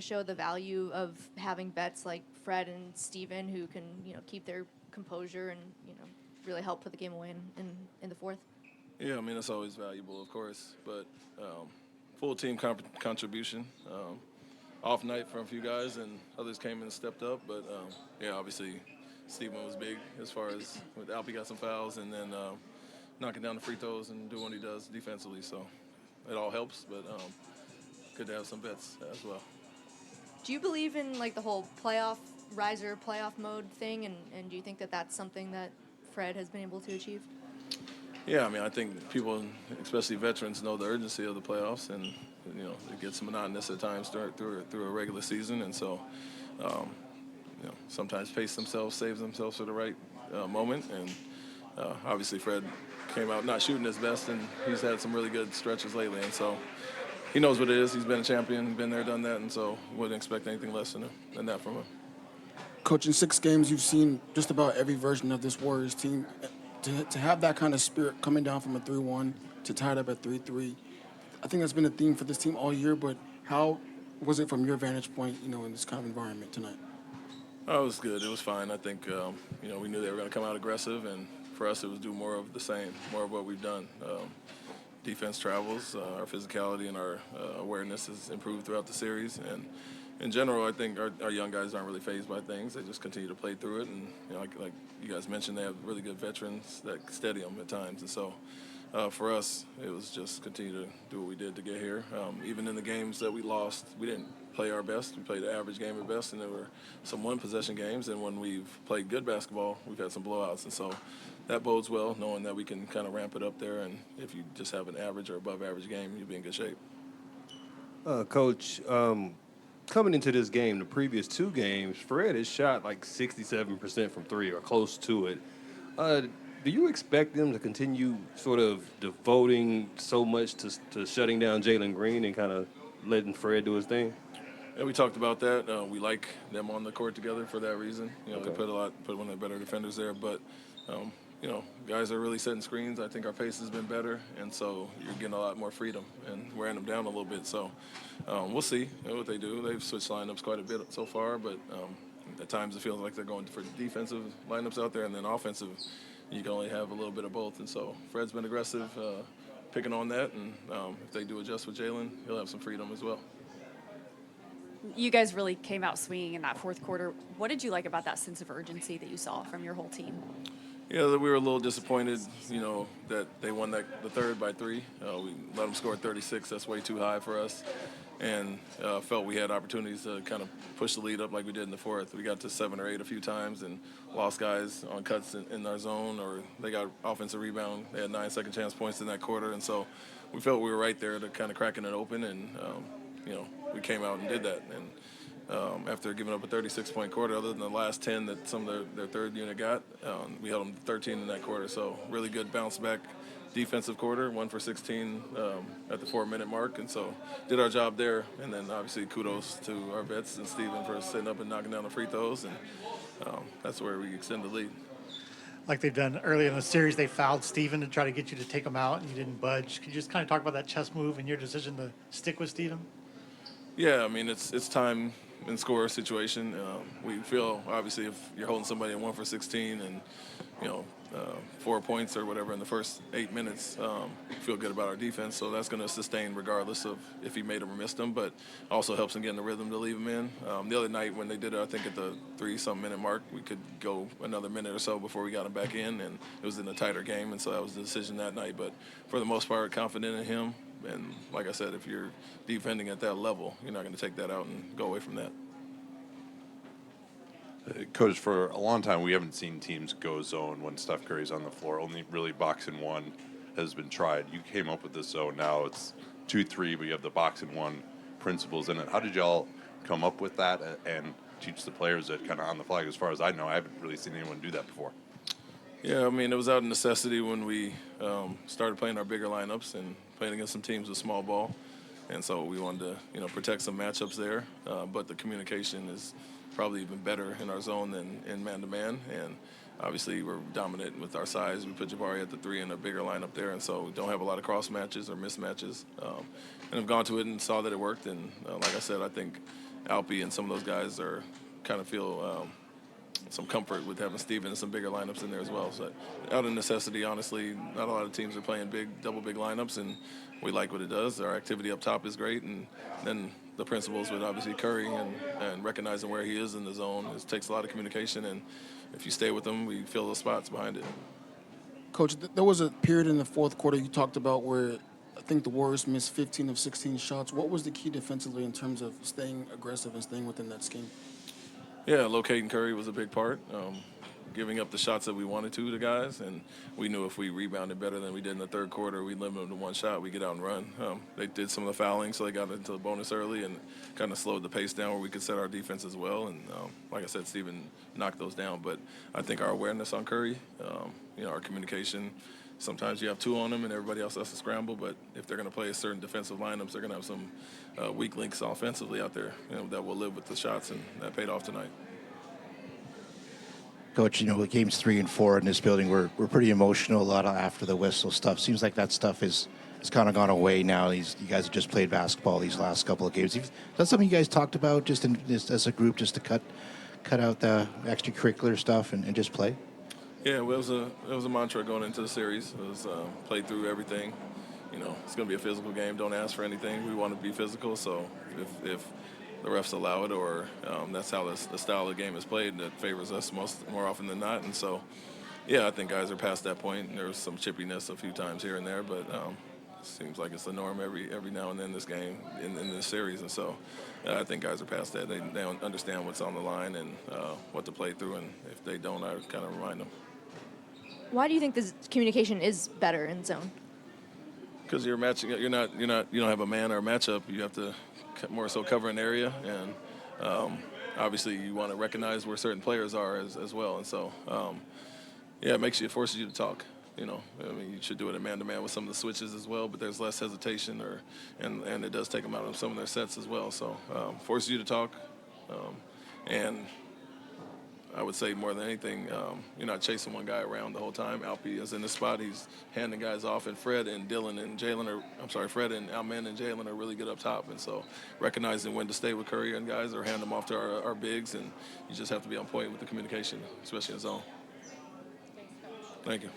show the value of having vets like Fred and Steven who can, keep their composure and, really help put the game away in the fourth? Yeah, I mean, it's always valuable, of course, but full team contribution. Off night from a few guys, and others came in and stepped up, but yeah, obviously Steven was big as far as with Alpy got some fouls and then knocking down the free throws and doing what he does defensively, so it all helps, but good to have some vets as well. Do you believe in like the whole playoff mode thing, and do you think that that's something that Fred has been able to achieve? Yeah, I mean, I think people, especially veterans, know the urgency of the playoffs, and it gets monotonous at times through a regular season, and so sometimes pace themselves, saves themselves for the right moment, and obviously Fred came out not shooting his best, and he's had some really good stretches lately, and so he knows what it is. He's been a champion, been there, done that, and so wouldn't expect anything less than that from him. Coach, in 6 games, you've seen just about every version of this Warriors team. To have that kind of spirit coming down from a 3-1 to tie it up at 3-3, I think that's been a theme for this team all year, but how was it from your vantage point, in this kind of environment tonight? Oh, it was good. It was fine. I think, we knew they were going to come out aggressive, and for us it was do more of the same, more of what we've done. Defense travels, our physicality and our awareness has improved throughout the series, and in general, I think our young guys aren't really fazed by things. They just continue to play through it, and like you guys mentioned, they have really good veterans that steady them at times, and so for us, it was just continue to do what we did to get here. Even in the games that we lost, we didn't play our best. We played an average game at best, and there were some one-possession games, and when we've played good basketball, we've had some blowouts, and so that bodes well, knowing that we can kind of ramp it up there, and if you just have an average or above-average game, you'll be in good shape. Coach, coming into this game, the previous 2 games, Fred has shot like 67% from 3 or close to it. Do you expect them to continue sort of devoting so much to shutting down Jalen Green and kind of letting Fred do his thing? Yeah, we talked about that. We like them on the court together for that reason. Okay. They put one of the better defenders there, but guys are really setting screens. I think our pace has been better, and so you're getting a lot more freedom and wearing them down a little bit. So we'll see what they do. They've switched lineups quite a bit so far, but at times it feels like they're going for defensive lineups out there, and then offensive, you can only have a little bit of both. And so Fred's been aggressive, picking on that, and if they do adjust with Jalen, he'll have some freedom as well. You guys really came out swinging in that fourth quarter. What did you like about that sense of urgency that you saw from your whole team? Yeah, we were a little disappointed, that they won the third by 3. We let them score 36. That's way too high for us. And felt we had opportunities to kind of push the lead up like we did in the fourth. We got to 7 or 8 a few times and lost guys on cuts in our zone, or they got offensive rebound. They had 9 second chance points in that quarter. And so we felt we were right there to kind of cracking it open. And, we came out and did that. And after giving up a 36-point quarter, other than the last 10 that some of their third unit got, we held them to 13 in that quarter. So really good bounce back defensive quarter, 1 for 16 at the 4-minute mark. And so did our job there. And then obviously kudos to our vets and Steven for sitting up and knocking down the free throws. And that's where we extend the lead. Like they've done earlier in the series, they fouled Steven to try to get you to take him out, and you didn't budge. Can you just kind of talk about that chess move and your decision to stick with Steven? Yeah, I mean, it's time and score situation. We feel, obviously, if you're holding somebody at 1 for 16 and, 4 points or whatever in the first 8 minutes, feel good about our defense. So that's going to sustain regardless of if he made them or missed them, but also helps him get in the rhythm to leave them in. The other night when they did it, I think at the 3-something minute mark, we could go another minute or so before we got him back in, and it was in a tighter game, and so that was the decision that night. But for the most part, confident in him. And like I said, if you're defending at that level, you're not going to take that out and go away from that. Coach, for a long time, we haven't seen teams go zone when Steph Curry's on the floor. Only really box and one has been tried. You came up with this zone. Now it's 2-3, but you have the box and one principles in it. How did y'all come up with that and teach the players that kind of on the fly? As far as I know, I haven't really seen anyone do that before. Yeah, I mean, it was out of necessity when we started playing our bigger lineups and playing against some teams with small ball. And so we wanted to, protect some matchups there. But the communication is probably even better in our zone than in man-to-man. And obviously we're dominant with our size. We put Jabari at the 3 in a bigger lineup there. And so we don't have a lot of cross matches or mismatches. And I've gone to it and saw that it worked. And like I said, I think Alpy and some of those guys are kind of feel some comfort with having Steven and some bigger lineups in there as well. So out of necessity, honestly, not a lot of teams are playing double big lineups, and we like what it does. Our activity up top is great, and then the principles with obviously Curry and recognizing where he is in the zone. It takes a lot of communication, and if you stay with him, we fill those spots behind it. Coach, there was a period in the fourth quarter you talked about where I think the Warriors missed 15 of 16 shots. What was the key defensively in terms of staying aggressive and staying within that scheme? Yeah, locating Curry was a big part. Giving up the shots that we wanted to the guys, and we knew if we rebounded better than we did in the third quarter, we limited them to one shot, we get out and run. They did some of the fouling, so they got into the bonus early and kind of slowed the pace down where we could set our defense as well. And like I said, Steven knocked those down. But I think our awareness on Curry, our communication, sometimes you have two on them and everybody else has to scramble, but if they're going to play a certain defensive lineups, they're going to have some weak links offensively out there that will live with the shots, and that paid off tonight. Coach, games 3 and 4 in this building were pretty emotional, a lot of after the whistle stuff. Seems like that stuff is kind of gone away now. You guys have just played basketball these last couple of games. Is that something you guys talked about just as a group, just to cut out the extracurricular stuff and just play? Yeah, well, it was a mantra going into the series. It was play through everything. It's going to be a physical game. Don't ask for anything. We want to be physical, so if the refs allow it, or that's how the style of the game is played, that favors us more often than not. And so, yeah, I think guys are past that point. There was some chippiness a few times here and there, but it seems like it's the norm every now and then this game, in this series. And so I think guys are past that. They don't understand what's on the line and what to play through, and if they don't, I kind of remind them. Why do you think this communication is better in zone? Because you're matching. You don't have a man or a matchup. You have to more so cover an area, and obviously you want to recognize where certain players are as well. And so, it forces you to talk. You should do it in man-to-man with some of the switches as well, but there's less hesitation, and it does take them out of some of their sets as well. So, forces you to talk, and I would say more than anything, you're not chasing one guy around the whole time. Alpy is in the spot. He's handing guys off, and Fred and Dillon and Jalen Fred and Alperen and Jalen are really good up top. And so recognizing when to stay with Curry and guys or hand them off to our bigs, and you just have to be on point with the communication, especially in zone. Thank you.